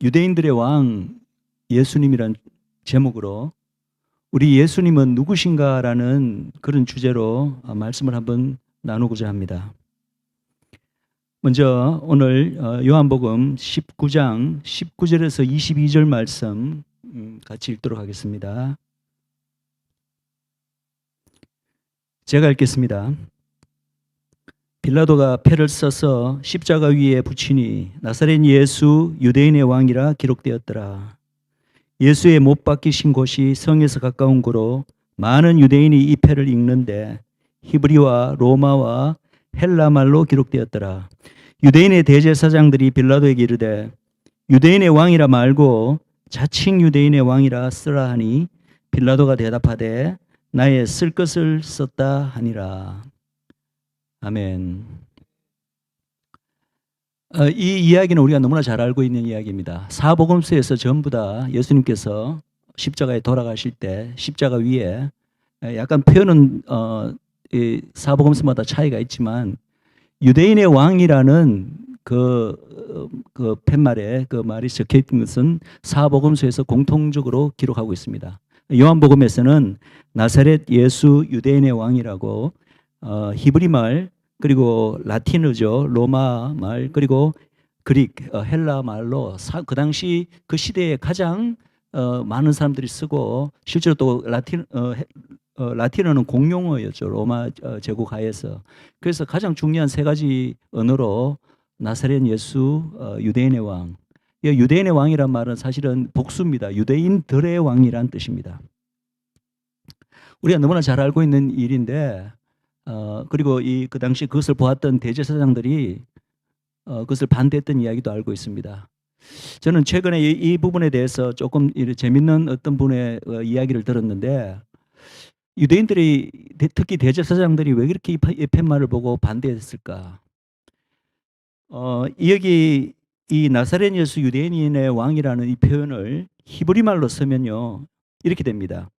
유대인들의 왕 예수님이란 제목으로 우리 예수님은 누구신가라는 그런 주제로 말씀을 한번 나누고자 합니다. 먼저 오늘 요한복음 19장 19절에서 22절 말씀 같이 읽도록 하겠습니다. 제가 읽겠습니다. 빌라도가 패를 써서 십자가 위에 붙이니 나사렛 예수 유대인의 왕이라 기록되었더라. 예수의 못 박히신 곳이 성에서 가까운 고로 많은 유대인이 이 패를 읽는데 히브리와 로마와 헬라 말로 기록되었더라. 유대인의 대제사장들이 빌라도에게 이르되 유대인의 왕이라 말고 자칭 유대인의 왕이라 쓰라 하니 빌라도가 대답하되 나의 쓸 것을 썼다 하니라. 아멘. 이 이야기는 우리가 너무나 잘 알고 있는 이야기입니다. 사복음서에서 전부 다 예수님께서 십자가에 돌아가실 때 십자가 위에 약간 표현은 사복음서마다 차이가 있지만 유대인의 왕이라는 그 팻말에 그 말이 적혀 있는 것은 사복음서에서 공통적으로 기록하고 있습니다. 요한복음에서는 나사렛 예수 유대인의 왕이라고 히브리 말 그리고 라틴어죠. 로마 말 그리고 그릭 헬라 말로 그 당시 그 시대에 가장 많은 사람들이 쓰고 실제로 또 라틴어는 공용어였죠. 로마 제국 하에서. 그래서 가장 중요한 세 가지 언어로 나사렛 예수 유대인의 왕. 유대인의 왕이란 말은 사실은 복수입니다. 유대인들의 왕이란 뜻입니다. 우리가 너무나 잘 알고 있는 일인데 그리고 그 당시 그것을 보았던 대제사장들이 그것을 반대했던 이야기도 알고 있습니다. 저는 최근에 이 부분에 대해서 조금 재밌는 어떤 분의 이야기를 들었는데 유대인들이 특히 대제사장들이 왜 그렇게 이 팻말을 보고 반대했을까? 여기 이 나사렛 예수 유대인의 왕이라는 이 표현을 히브리 말로 쓰면요 이렇게 됩니다.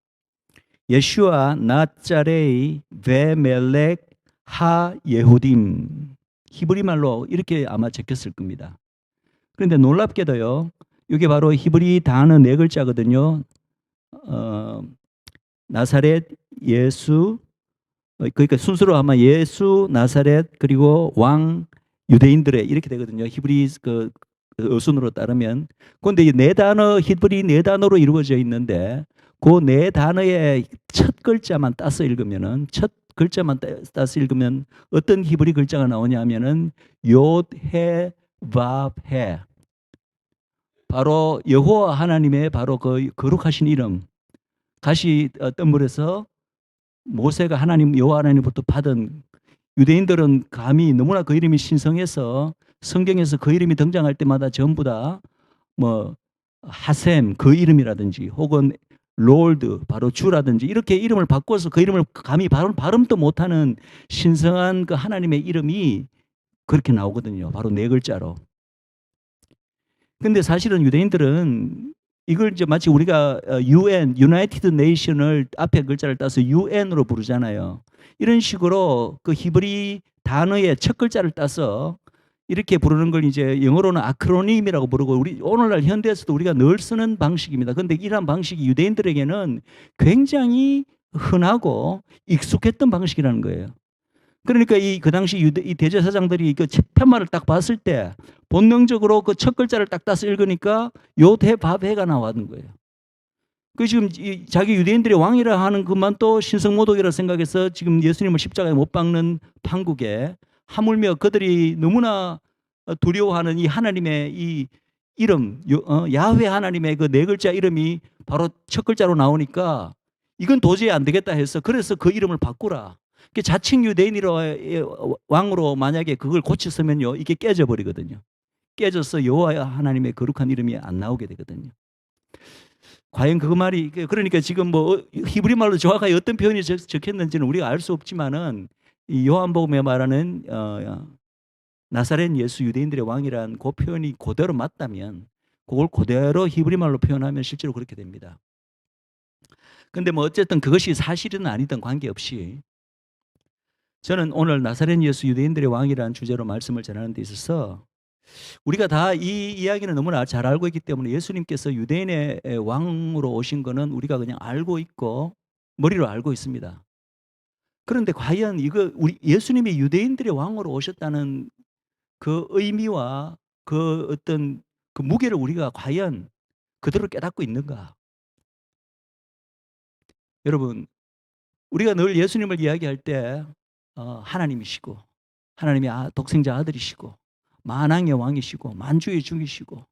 예슈아 나짜레이 베멜렉 하 예후딤. 히브리 말로 이렇게 아마 적혔을 겁니다. 그런데 놀랍게도요 이게 바로 히브리 단어 네 글자거든요. 나사렛 예수, 그러니까 순서로 아마 예수 나사렛 그리고 왕 유대인들의 이렇게 되거든요. 히브리 그 어순으로 따르면. 그런데 이 네 단어 히브리 네 단어로 이루어져 있는데 그 네 단어의 첫 글자만 따서 읽으면은 첫 글자만 따서 읽으면 어떤 히브리 글자가 나오냐면은 욤-해 밥-해. 바로 여호와 하나님의 바로 그 거룩하신 이름. 가시 어떤 물에서 모세가 하나님 여호와 하나님부터 받은 유대인들은 감히 너무나 그 이름이 신성해서 성경에서 그 이름이 등장할 때마다 전부 다 뭐 하셈 그 이름이라든지 혹은 롤드 바로 주라든지 이렇게 이름을 바꿔서 그 이름을 감히 발음도 못하는 신성한 그 하나님의 이름이 그렇게 나오거든요. 바로 네 글자로. 근데 사실은 유대인들은 이걸 이제 마치 우리가 UN, United Nation을 앞에 글자를 따서 UN으로 부르잖아요. 이런 식으로 그 히브리 단어의 첫 글자를 따서 이렇게 부르는 걸 이제 영어로는 아크로님이라고 부르고 우리 오늘날 현대에서도 우리가 늘 쓰는 방식입니다. 그런데 이러한 방식이 유대인들에게는 굉장히 흔하고 익숙했던 방식이라는 거예요. 그러니까 그 당시 이 대제사장들이 그 팻말을 딱 봤을 때 본능적으로 그 첫 글자를 딱 따서 읽으니까 욤-해 밥-해가 나왔는 거예요. 그 지금 자기 유대인들의 왕이라 하는 것만 또 신성모독이라 생각해서 지금 예수님을 십자가에 못 박는 판국에 하물며 그들이 너무나 두려워하는 이 하나님의 이 이름 야훼 하나님의 그 네 글자 이름이 바로 첫 글자로 나오니까 이건 도저히 안 되겠다 해서 그래서 그 이름을 바꾸라. 자칭 유대인으로 왕으로 만약에 그걸 고쳤으면요 이게 깨져버리거든요. 깨져서 여호와 하나님의 거룩한 이름이 안 나오게 되거든요. 과연 그 말이 그러니까 지금 뭐 히브리 말로 정확하게 어떤 표현이 적혔는지는 우리가 알 수 없지만은 이 요한복음에 말하는 나사렛 예수 유대인들의 왕이란 그 표현이 그대로 맞다면 그걸 그대로 히브리 말로 표현하면 실제로 그렇게 됩니다. 근데 뭐 어쨌든 그것이 사실은 아니든 관계없이 저는 오늘 나사렛 예수 유대인들의 왕이라는 주제로 말씀을 전하는 데 있어서 우리가 다 이 이야기는 너무나 잘 알고 있기 때문에 예수님께서 유대인의 왕으로 오신 거는 우리가 그냥 알고 있고 머리로 알고 있습니다. 그런데 과연 이거 우리 예수님이 유대인들의 왕으로 오셨다는 그 의미와 그 어떤 그 무게를 우리가 과연 그대로 깨닫고 있는가? 여러분, 우리가 늘 예수님을 이야기할 때 하나님이시고 하나님의 독생자 아들이시고 만왕의 왕이시고 만주의 주이시고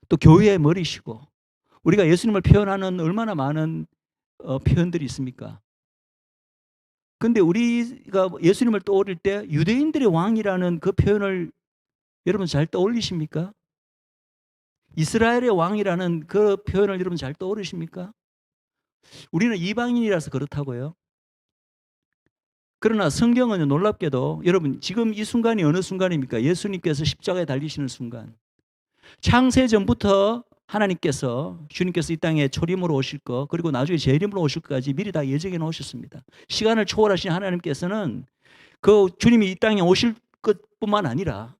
또 교회의 머리시고 우리가 예수님을 표현하는 얼마나 많은 표현들이 있습니까? 근데 우리가 예수님을 떠올릴 때 유대인들의 왕이라는 그 표현을 여러분 잘 떠올리십니까? 이스라엘의 왕이라는 그 표현을 여러분 잘 떠올리십니까? 우리는 이방인이라서 그렇다고요. 그러나 성경은 놀랍게도 여러분 지금 이 순간이 어느 순간입니까? 예수님께서 십자가에 달리시는 순간. 창세 전부터 하나님께서 주님께서 이 땅에 초림으로 오실 거 그리고 나중에 재림으로 오실 것까지 미리 다 예정해 놓으셨습니다. 시간을 초월하신 하나님께서는 그 주님이 이 땅에 오실 것뿐만 아니라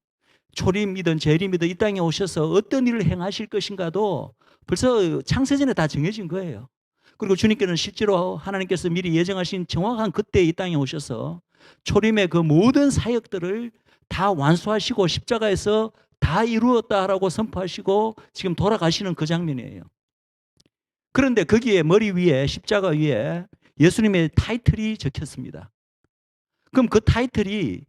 초림이든 재림이든 이 땅에 오셔서 어떤 일을 행하실 것인가도 벌써 창세전에 다 정해진 거예요. 그리고 주님께는 실제로 하나님께서 미리 예정하신 정확한 그때 이 땅에 오셔서 초림의 그 모든 사역들을 다 완수하시고 십자가에서 다 이루었다라고 선포하시고 지금 돌아가시는 그 장면이에요. 그런데 거기에 머리 위에 십자가 위에 예수님의 타이틀이 적혔습니다. 그럼 그 타이틀이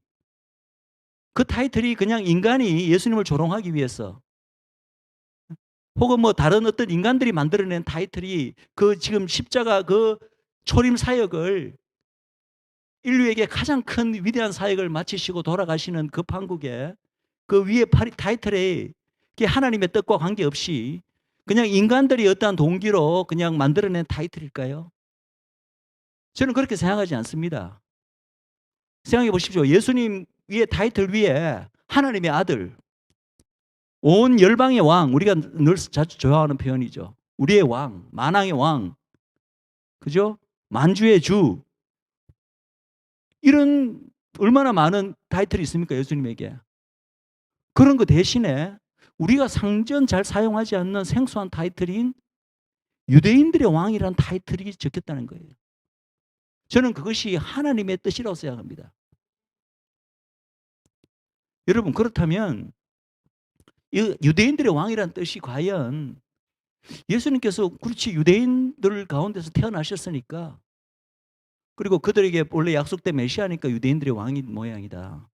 그냥 인간이 예수님을 조롱하기 위해서 혹은 뭐 다른 어떤 인간들이 만들어낸 타이틀이 그 지금 십자가 그 초림 사역을 인류에게 가장 큰 위대한 사역을 마치시고 돌아가시는 그 판국에 그 위에 타이틀에 하나님의 뜻과 관계없이 그냥 인간들이 어떠한 동기로 그냥 만들어낸 타이틀일까요? 저는 그렇게 생각하지 않습니다. 생각해 보십시오. 예수님 위에 타이틀 위에 하나님의 아들, 온 열방의 왕, 우리가 늘 자주 좋아하는 표현이죠. 우리의 왕, 만왕의 왕, 그죠? 만주의 주. 이런 얼마나 많은 타이틀이 있습니까? 예수님에게. 그런 거 대신에 우리가 상전 잘 사용하지 않는 생소한 타이틀인 유대인들의 왕이라는 타이틀이 적혔다는 거예요. 저는 그것이 하나님의 뜻이라고 생각합니다. 여러분, 그렇다면 이 유대인들의 왕이라는 뜻이 과연 예수님께서 그렇지 유대인들 가운데서 태어나셨으니까 그리고 그들에게 원래 약속된 메시아니까 유대인들의 왕인 모양이다.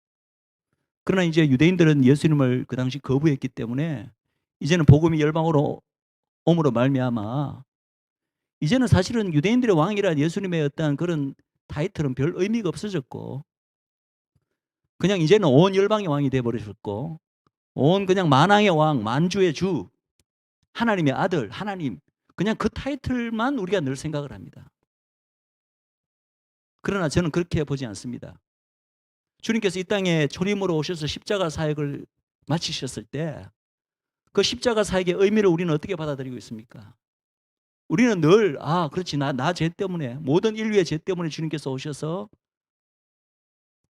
그러나 이제 유대인들은 예수님을 그 당시 거부했기 때문에 이제는 복음이 열방으로 옴으로 말미암아 이제는 사실은 유대인들의 왕이란 예수님의 어떤 그런 타이틀은 별 의미가 없어졌고 그냥 이제는 온 열방의 왕이 되어버리셨고 온 그냥 만왕의 왕, 만주의 주, 하나님의 아들, 하나님 그냥 그 타이틀만 우리가 늘 생각을 합니다. 그러나 저는 그렇게 보지 않습니다. 주님께서 이 땅에 초림으로 오셔서 십자가 사역을 마치셨을 때 그 십자가 사역의 의미를 우리는 어떻게 받아들이고 있습니까? 우리는 늘 그렇지 나 죄 때문에 모든 인류의 죄 때문에 주님께서 오셔서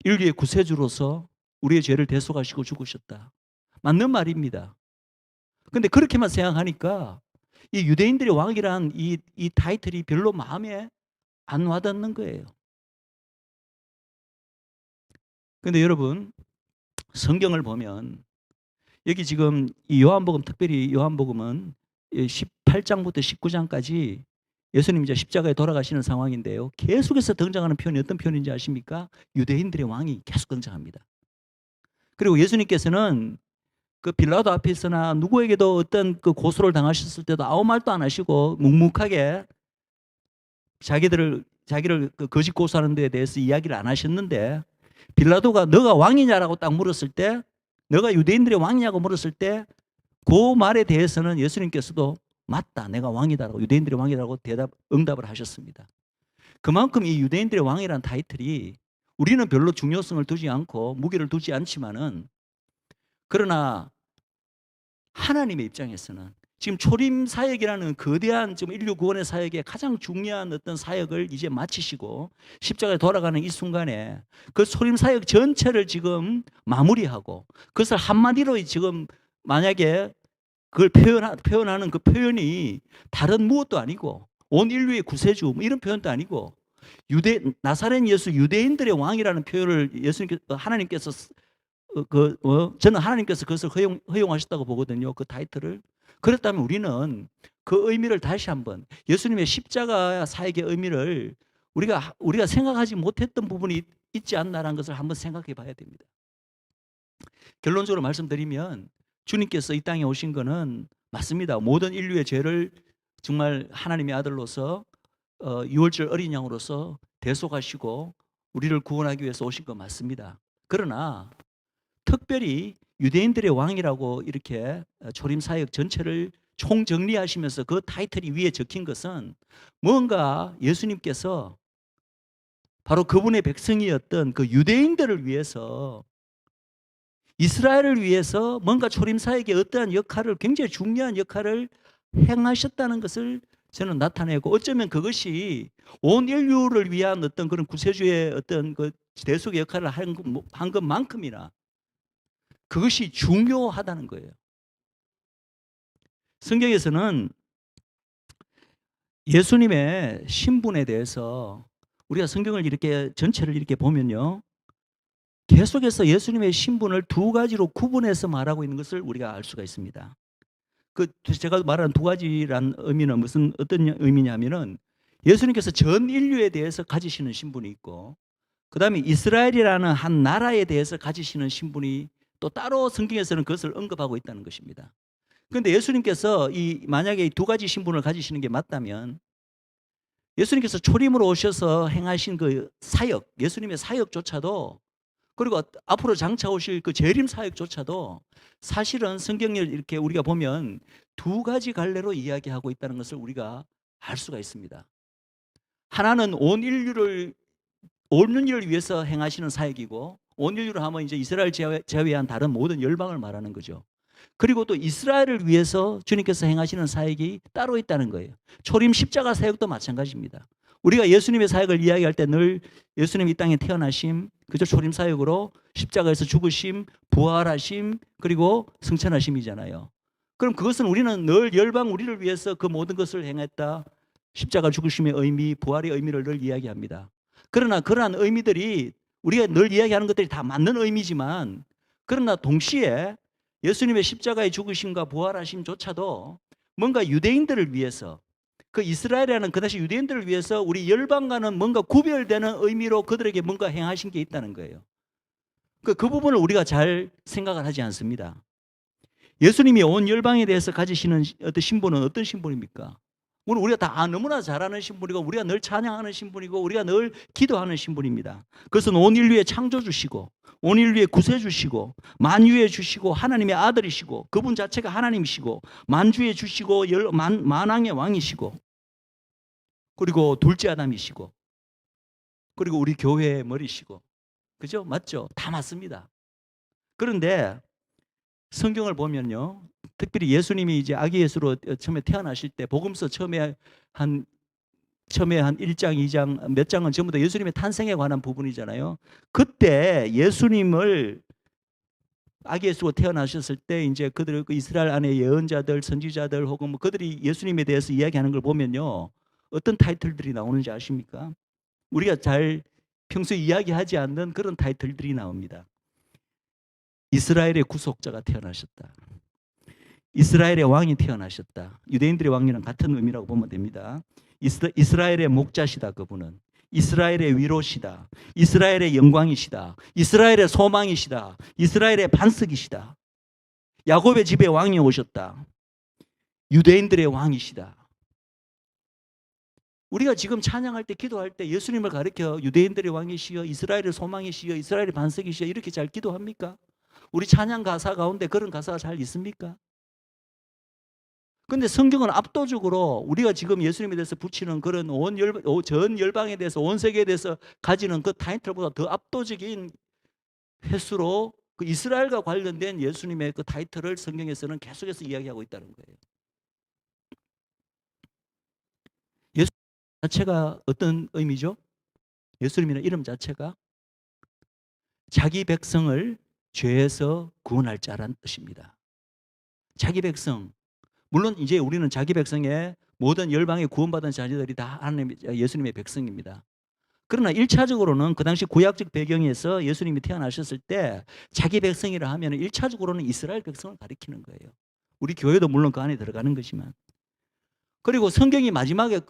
인류의 구세주로서 우리의 죄를 대속하시고 죽으셨다. 맞는 말입니다. 근데 그렇게만 생각하니까 이 유대인들의 왕이란 이 타이틀이 별로 마음에 안 와닿는 거예요. 근데 여러분 성경을 보면 여기 지금 이 요한복음 특별히 요한복음은 18장부터 19장까지 예수님 이제 십자가에 돌아가시는 상황인데요. 계속해서 등장하는 표현이 어떤 표현인지 아십니까? 유대인들의 왕이 계속 등장합니다. 그리고 예수님께서는 그 빌라도 앞에서나 누구에게도 어떤 그 고소를 당하셨을 때도 아무 말도 안 하시고 묵묵하게 자기를 그 거짓 고소하는 데에 대해서 이야기를 안 하셨는데 빌라도가 너가 왕이냐라고 딱 물었을 때 너가 유대인들의 왕이냐고 물었을 때 그 말에 대해서는 예수님께서도 맞다 내가 왕이다라고 유대인들의 왕이라고 응답을 하셨습니다. 그만큼 이 유대인들의 왕이라는 타이틀이 우리는 별로 중요성을 두지 않고 무게를 두지 않지만은 그러나 하나님의 입장에서는 지금 초림 사역이라는 거대한 지금 인류 구원의 사역의 가장 중요한 어떤 사역을 이제 마치시고 십자가에 돌아가는 이 순간에 그 초림 사역 전체를 지금 마무리하고 그것을 한마디로 지금 만약에 그걸 표현하는 그 표현이 다른 무엇도 아니고 온 인류의 구세주 뭐 이런 표현도 아니고 나사렛 예수 유대인들의 왕이라는 표현을 하나님께서 저는 하나님께서 그것을 허용하셨다고 보거든요. 그 타이틀을. 그렇다면 우리는 그 의미를 다시 한번 예수님의 십자가 사역의 의미를 우리가 생각하지 못했던 부분이 있지 않나라는 것을 한번 생각해 봐야 됩니다. 결론적으로 말씀드리면 주님께서 이 땅에 오신 거는 맞습니다. 모든 인류의 죄를 정말 하나님의 아들로서 유월절 어린 양으로서 대속하시고 우리를 구원하기 위해서 오신 거 맞습니다. 그러나 특별히 유대인들의 왕이라고 이렇게 초림 사역 전체를 총정리하시면서 그 타이틀이 위에 적힌 것은 뭔가 예수님께서 바로 그분의 백성이었던 그 유대인들을 위해서 이스라엘을 위해서 뭔가 초림 사역의 어떠한 역할을 굉장히 중요한 역할을 행하셨다는 것을 저는 나타내고 어쩌면 그것이 온 인류를 위한 어떤 그런 구세주의 어떤 그 대속의 역할을 한 것만큼이나 그것이 중요하다는 거예요. 성경에서는 예수님의 신분에 대해서 우리가 성경을 이렇게 전체를 이렇게 보면요. 계속해서 예수님의 신분을 두 가지로 구분해서 말하고 있는 것을 우리가 알 수가 있습니다. 제가 말하는 두 가지란 의미는 어떤 의미냐면은 예수님께서 전 인류에 대해서 가지시는 신분이 있고 그다음에 이스라엘이라는 한 나라에 대해서 가지시는 신분이 또 따로 성경에서는 그것을 언급하고 있다는 것입니다. 그런데 예수님께서 만약에 이 두 가지 신분을 가지시는 게 맞다면 예수님께서 초림으로 오셔서 행하신 그 사역, 예수님의 사역조차도 그리고 앞으로 장차 오실 그 재림 사역조차도 사실은 성경을 이렇게 우리가 보면 두 가지 갈래로 이야기하고 있다는 것을 우리가 알 수가 있습니다. 하나는 온 인류를 위해서 행하시는 사역이고 온 인류를 하면 이제 이스라엘 제외한 다른 모든 열방을 말하는 거죠. 그리고 또 이스라엘을 위해서 주님께서 행하시는 사역이 따로 있다는 거예요. 초림 십자가 사역도 마찬가지입니다. 우리가 예수님의 사역을 이야기할 때 늘 예수님 이 땅에 태어나심, 그저 초림 사역으로 십자가에서 죽으심, 부활하심, 그리고 승천하심이잖아요. 그럼 그것은 우리는 늘 열방 우리를 위해서 그 모든 것을 행했다. 십자가 죽으심의 의미, 부활의 의미를 늘 이야기합니다. 그러나 그러한 의미들이 우리가 늘 이야기하는 것들이 다 맞는 의미지만 그러나 동시에 예수님의 십자가의 죽으심과 부활하심조차도 뭔가 유대인들을 위해서 그 이스라엘이라는 그 당시 유대인들을 위해서 우리 열방과는 뭔가 구별되는 의미로 그들에게 뭔가 행하신 게 있다는 거예요. 그 부분을 우리가 잘 생각을 하지 않습니다. 예수님이 온 열방에 대해서 가지시는 어떤 신분은 어떤 신분입니까? 우리가 다 너무나 잘 아는 신분이고 우리가 늘 찬양하는 신분이고 우리가 늘 기도하는 신분입니다. 그것은 온 인류의 창조주시고 온 인류의 구세주시고 만유의 주시고 하나님의 아들이시고 그분 자체가 하나님이시고 만주의 주시고 만왕의 왕이시고 그리고 둘째 아담이시고 그리고 우리 교회의 머리시고 그죠? 맞죠? 다 맞습니다. 그런데 성경을 보면요. 특별히 예수님이 이제 아기 예수로 처음에 태어나실 때 복음서 처음에 한 1장, 2장 몇 장은 전부 다 예수님의 탄생에 관한 부분이잖아요. 그때 예수님을 아기 예수로 태어나셨을 때 이제 그들 그 이스라엘 안에 예언자들, 선지자들 혹은 뭐 그들이 예수님에 대해서 이야기하는 걸 보면요. 어떤 타이틀들이 나오는지 아십니까? 우리가 잘 평소에 이야기하지 않는 그런 타이틀들이 나옵니다. 이스라엘의 구속자가 태어나셨다. 이스라엘의 왕이 태어나셨다. 유대인들의 왕이랑 같은 의미라고 보면 됩니다. 이스라엘의 목자시다. 그분은 이스라엘의 위로시다. 이스라엘의 영광이시다. 이스라엘의 소망이시다. 이스라엘의 반석이시다. 야곱의 집에 왕이 오셨다. 유대인들의 왕이시다. 우리가 지금 찬양할 때 기도할 때 예수님을 가리켜 유대인들의 왕이시여 이스라엘의 소망이시여 이스라엘의 반석이시여 이렇게 잘 기도합니까? 우리 찬양 가사 가운데 그런 가사가 잘 있습니까? 근데 성경은 압도적으로 우리가 지금 예수님에 대해서 붙이는 그런 전 열방에 대해서 온 세계에 대해서 가지는 그 타이틀보다 더 압도적인 횟수로 그 이스라엘과 관련된 예수님의 그 타이틀을 성경에서는 계속해서 이야기하고 있다는 거예요. 자체가 어떤 의미죠? 예수님이라는 이름 자체가 자기 백성을 죄에서 구원할 자라는 뜻입니다. 자기 백성. 물론 이제 우리는 자기 백성의 모든 열방에 구원받은 자녀들이 다 하나님, 예수님의 백성입니다. 그러나 1차적으로는 그 당시 구약적 배경에서 예수님이 태어나셨을 때 자기 백성이라 하면 1차적으로는 이스라엘 백성을 가리키는 거예요. 우리 교회도 물론 그 안에 들어가는 거지만. 그리고 성경이 마지막에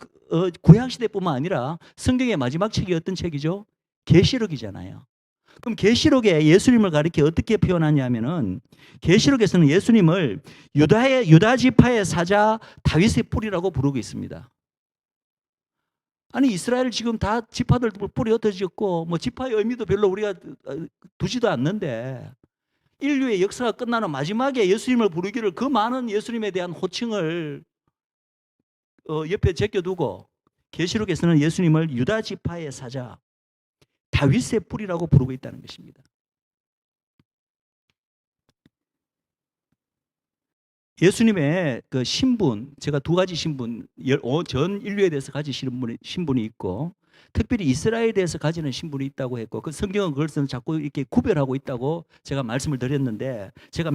구약시대뿐만 아니라 성경의 마지막 책이 어떤 책이죠? 계시록이잖아요. 그럼 계시록에 예수님을 가리켜 어떻게 표현하냐면은 계시록에서는 예수님을 유다 지파의 사자 다윗의 뿌리라고 부르고 있습니다. 아니 이스라엘 지금 다 지파들 뿌리 흩어졌고 뭐 지파의 의미도 별로 우리가 두지도 않는데 인류의 역사가 끝나는 마지막에 예수님을 부르기를 그 많은 예수님에 대한 호칭을 옆에 제껴두고 계시록에서는 예수님을 유다 지파의 사자 다윗의 뿌리라고 부르고 있다는 것입니다. 예수님의 그 신분, 제가 두 가지 신분, 전 인류에 대해서 가지시는 신분이 있고 특별히 이스라엘에 대해서 가지는 신분이 있다고 했고 그 성경은 그것을 자꾸 이렇게 구별하고 있다고 제가 말씀을 드렸는데 제가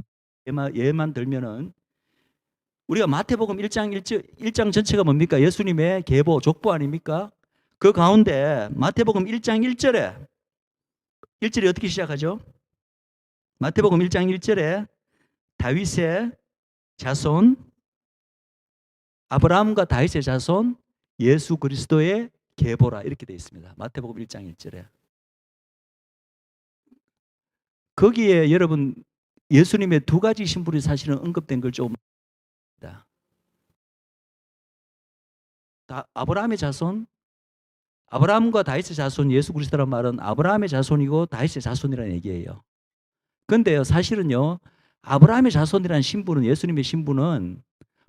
예만 들면은 우리가 마태복음 1장 전체가 뭡니까? 예수님의 계보, 족보 아닙니까? 그 가운데 마태복음 1장 1절이 어떻게 시작하죠? 마태복음 1장 1절에 다윗의 자손, 아브라함과 다윗의 자손, 예수 그리스도의 계보라 이렇게 되어 있습니다. 마태복음 1장 1절에. 거기에 여러분 예수님의 두 가지 신분이 사실은 언급된 걸 좀 아브라함의 자손, 아브라함과 다윗의 자손, 예수 그리스도란 말은 아브라함의 자손이고 다윗의 자손이라는 얘기예요. 그런데요, 사실은요, 아브라함의 자손이라는 신분은, 예수님의 신분은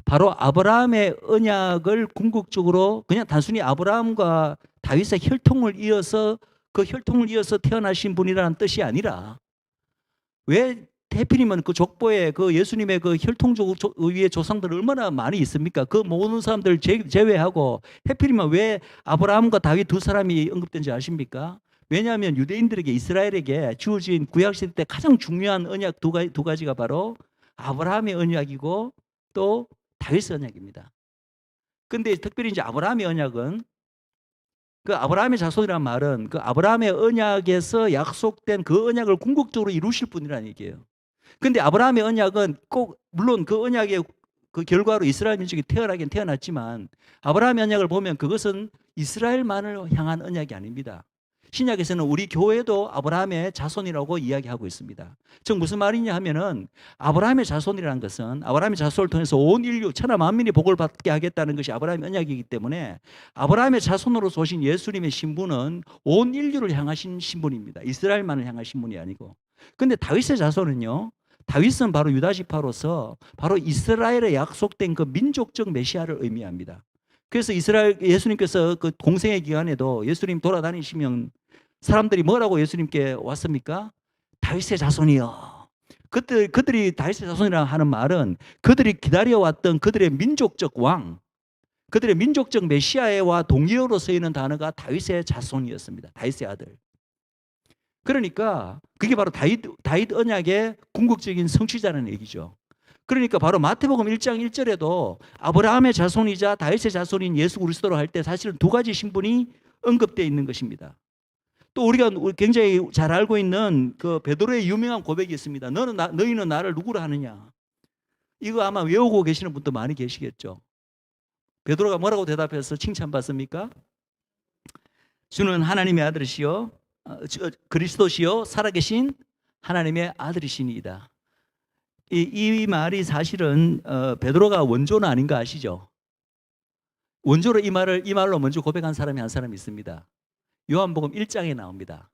바로 아브라함의 언약을 궁극적으로 그냥 단순히 아브라함과 다윗의 혈통을 이어서 그 혈통을 이어서 태어나신 분이라는 뜻이 아니라 왜 해필이면 그 족보에 그 예수님의 그 혈통적 위에 조상들 얼마나 많이 있습니까? 그 모든 사람들 제외하고 해필이면 왜 아브라함과 다윗 두 사람이 언급된지 아십니까? 왜냐하면 유대인들에게 이스라엘에게 주어진 구약시대 때 가장 중요한 언약 두 가지가 바로 아브라함의 언약이고 또 다윗의 언약입니다. 근데 특별히 이제 아브라함의 언약은 그 아브라함의 자손이란 말은 그 아브라함의 언약에서 약속된 그 언약을 궁극적으로 이루실 분이라는 얘기예요. 근데 아브라함의 언약은 꼭 물론 그 언약의 그 결과로 이스라엘 민족이 태어나긴 태어났지만 아브라함의 언약을 보면 그것은 이스라엘만을 향한 언약이 아닙니다. 신약에서는 우리 교회도 아브라함의 자손이라고 이야기하고 있습니다. 즉 무슨 말이냐 하면은 아브라함의 자손이라는 것은 아브라함의 자손을 통해서 온 인류 천하 만민이 복을 받게 하겠다는 것이 아브라함의 언약이기 때문에 아브라함의 자손으로서 오신 예수님의 신분은 온 인류를 향하신 신분입니다. 이스라엘만을 향한 신분이 아니고. 근데 다윗의 자손은요. 다윗은 바로 유다 지파로서 바로 이스라엘에 약속된 그 민족적 메시아를 의미합니다. 그래서 예수님께서 그 공생의 기간에도 예수님 돌아다니시면 사람들이 뭐라고 예수님께 왔습니까? 다윗의 자손이요. 그들이 다윗의 자손이라 하는 말은 그들이 기다려왔던 그들의 민족적 왕, 그들의 민족적 메시아와 동의어로 쓰이는 단어가 다윗의 자손이었습니다. 다윗의 아들. 그러니까 그게 바로 다윗 언약의 궁극적인 성취자라는 얘기죠. 그러니까 바로 마태복음 1장 1절에도 아브라함의 자손이자 다윗의 자손인 예수 그리스도로 할 때 사실은 두 가지 신분이 언급되어 있는 것입니다. 또 우리가 굉장히 잘 알고 있는 그 베드로의 유명한 고백이 있습니다. 너희는 나를 누구라 하느냐? 이거 아마 외우고 계시는 분도 많이 계시겠죠. 베드로가 뭐라고 대답해서 칭찬받습니까? 주는 하나님의 아들이시요 그리스도시요 살아계신 하나님의 아들이시니이다. 이 말이 사실은 베드로가 원조는 아닌가 아시죠? 원조로 이 말로 먼저 고백한 사람이 한 사람이 있습니다. 요한복음 1장에 나옵니다.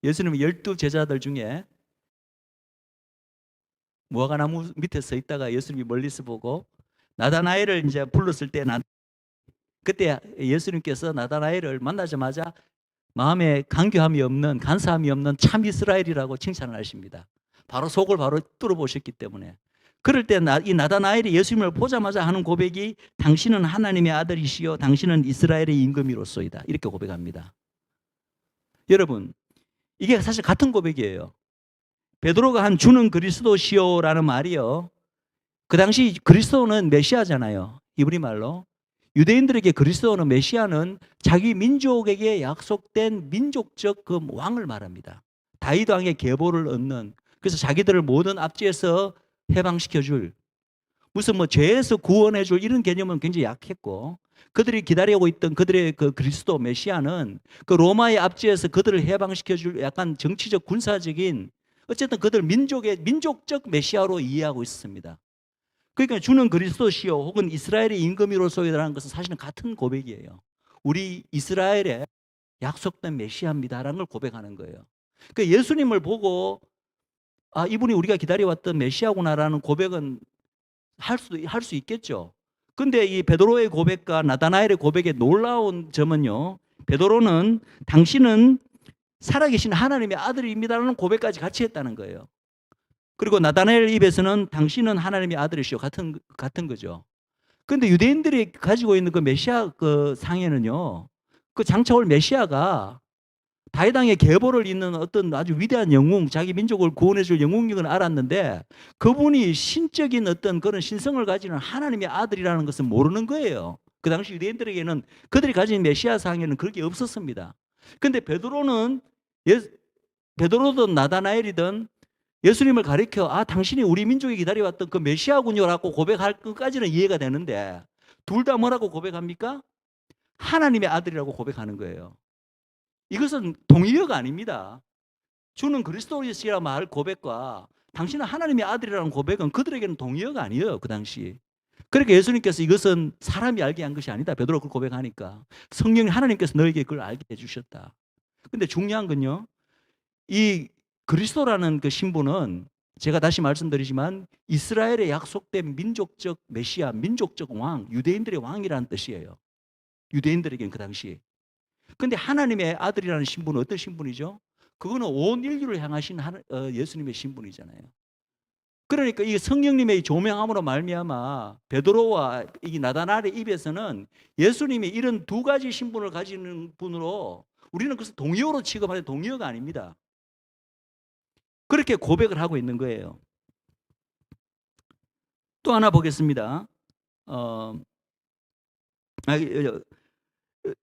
예수님은 12 제자들 중에 무화과나무 밑에 서 있다가 예수님이 멀리서 보고 나다나엘을 이제 불렀을 때 그때 예수님께서 나다나엘을 만나자마자 마음에 간교함이 없는 간사함이 없는 참 이스라엘이라고 칭찬을 하십니다. 바로 속을 바로 뚫어보셨기 때문에. 그럴 때 이 나다나엘이 예수님을 보자마자 하는 고백이 당신은 하나님의 아들이시요 당신은 이스라엘의 임금이로소이다. 이렇게 고백합니다. 여러분, 이게 사실 같은 고백이에요. 베드로가 한 주는 그리스도시요라는 말이요. 그 당시 그리스도는 메시아잖아요. 히브리 말로. 유대인들에게 그리스도는 메시아는 자기 민족에게 약속된 민족적 그 왕을 말합니다. 다윗 왕의 계보를 얻는, 그래서 자기들을 모든 압제에서 해방시켜 줄, 무슨 뭐 죄에서 구원해 줄 이런 개념은 굉장히 약했고, 그들이 기다리고 있던 그들의 그 그리스도 메시아는 그 로마의 압제에서 그들을 해방시켜 줄 약간 정치적 군사적인, 어쨌든 그들 민족의 민족적 메시아로 이해하고 있습니다. 그러니까 주는 그리스도시요 혹은 이스라엘의 임금이로소이라는 것은 사실은 같은 고백이에요. 우리 이스라엘의 약속된 메시아입니다라는 걸 고백하는 거예요. 그러니까 예수님을 보고 아, 이분이 우리가 기다려왔던 메시아구나라는 고백은 할 수 있겠죠. 근데 이 베드로의 고백과 나다나엘의 고백의 놀라운 점은요, 베드로는 당신은 살아계신 하나님의 아들입니다라는 고백까지 같이 했다는 거예요. 그리고 나다나엘 입에서는 당신은 하나님의 아들이시오. 같은 거죠. 근데 유대인들이 가지고 있는 그 메시아 그 상에는요, 그 장차 올 메시아가 다윗 왕의 계보를 잇는 어떤 아주 위대한 영웅, 자기 민족을 구원해 줄 영웅력은 알았는데 그분이 신적인 어떤 그런 신성을 가지는 하나님의 아들이라는 것은 모르는 거예요. 그 당시 유대인들에게는 그들이 가진 메시아 상에는 그런 게 없었습니다. 근데 베드로든 나다나엘이든 예수님을 가리켜 아, 당신이 우리 민족이 기다려왔던 그 메시아군요라고 고백할 것까지는 이해가 되는데 둘 다 뭐라고 고백합니까? 하나님의 아들이라고 고백하는 거예요. 이것은 동의어가 아닙니다. 주는 그리스도이시라 말 고백과 당신은 하나님의 아들이라는 고백은 그들에게는 동의어가 아니에요. 그 당시. 그러니까 예수님께서 이것은 사람이 알게 한 것이 아니다. 베드로가 그걸 고백하니까. 성령 하나님께서 너에게 그걸 알게 해주셨다. 근데 중요한 건요, 이 그리스도라는 그 신분은 제가 다시 말씀드리지만 이스라엘의 약속된 민족적 메시아, 민족적 왕, 유대인들의 왕이라는 뜻이에요. 유대인들에게는 그 당시. 근데 하나님의 아들이라는 신분은 어떤 신분이죠? 그거는 온 인류를 향하신 예수님의 신분이잖아요. 그러니까 이 성령님의 조명함으로 말미암아 베드로와 이 나다나엘의 입에서는 예수님이 이런 두 가지 신분을 가지는 분으로 우리는 그것을 동의어로 취급하는 동의어가 아닙니다. 그렇게 고백을 하고 있는 거예요. 또 하나 보겠습니다.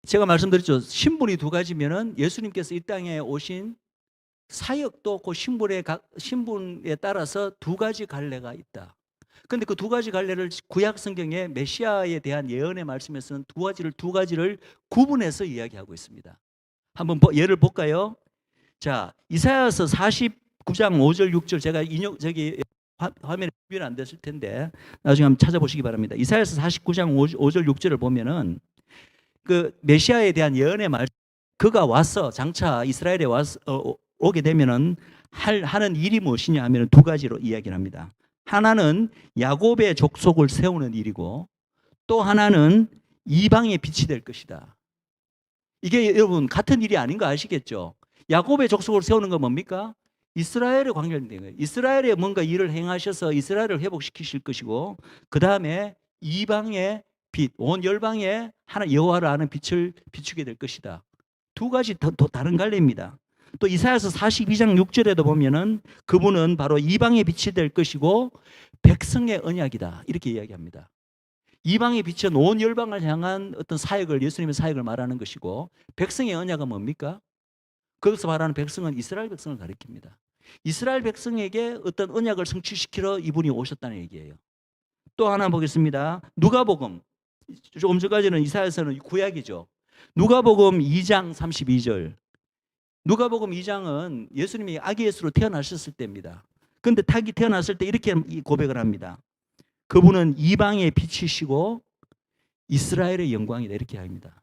제가 말씀드렸죠. 신분이 두 가지면은 예수님께서 이 땅에 오신 사역도 그 신분에 따라서 두 가지 갈래가 있다. 근데 그 두 가지 갈래를 구약 성경에 메시아에 대한 예언의 말씀에서는 두 가지를 구분해서 이야기하고 있습니다. 한번 예를 볼까요? 자, 이사야서 49장 5절 6절 제가 화면에 준비는 안 됐을 텐데 나중에 한번 찾아보시기 바랍니다. 이사야서 49장 5절 6절을 보면은 그 메시아에 대한 예언의 말, 그가 와서 장차 이스라엘에 와서 오게 되면은 하는 일이 무엇이냐 하면 두 가지로 이야기를 합니다. 하나는 야곱의 족속을 세우는 일이고 또 하나는 이방의 빛이 될 것이다. 이게 여러분 같은 일이 아닌 거 아시겠죠? 야곱의 족속을 세우는 건 뭡니까? 이스라엘에 관련된 거예요. 이스라엘에 뭔가 일을 행하셔서 이스라엘을 회복시키실 것이고 그 다음에 이방의 빛, 온 열방에 하나 여호와를 아는 빛을 비추게 될 것이다. 두 가지 다른 갈래입니다. 또 이사야서 42장 6절에도 보면은 그분은 바로 이방의 빛이 될 것이고 백성의 언약이다. 이렇게 이야기합니다. 이방의 빛은 온 열방을 향한 어떤 사역을, 예수님의 사역을 말하는 것이고 백성의 언약은 뭡니까? 거기서 말하는 백성은 이스라엘 백성을 가리킵니다. 이스라엘 백성에게 어떤 언약을 성취시키러 이분이 오셨다는 얘기예요. 또 하나 보겠습니다. 누가복음. 조금 전까지는 이사야서는 구약이죠. 누가복음 2장 32절. 누가복음 2장은 예수님이 아기 예수로 태어나셨을 때입니다. 그런데 태어났을 때 이렇게 고백을 합니다. 그분은 이방의 빛이시고 이스라엘의 영광이다. 이렇게 합니다.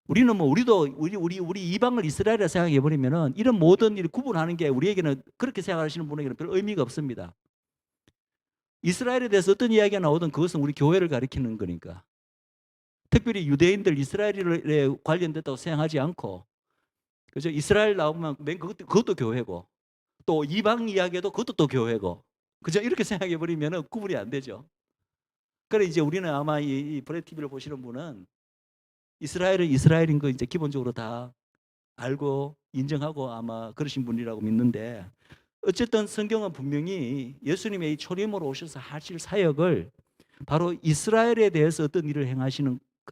우리는 우리 이방을 이스라엘이라 생각해 버리면은 이런 모든 일을 구분하는 게 우리에게는, 그렇게 생각하시는 분에게는 별 의미가 없습니다. 이스라엘에 대해서 어떤 이야기가 나오든 그것은 우리 교회를 가리키는 거니까. 특별히 유대인들 이스라엘에 관련됐다고 생각하지 않고, 그죠? 이스라엘 나오면 그것도 교회고, 또 이방 이야기도 그것도 또 교회고, 그죠? 이렇게 생각해 버리면 구분이 안 되죠. 그래 이제 우리는 아마 이 브레 TV를 보시는 분은 이스라엘은 이스라엘인 거 이제 기본적으로 다 알고 인정하고 아마 그러신 분이라고 믿는데, 어쨌든 성경은 분명히 예수님의 이 초림으로 오셔서 하실 사역을 바로 이스라엘에 대해서 어떤 일을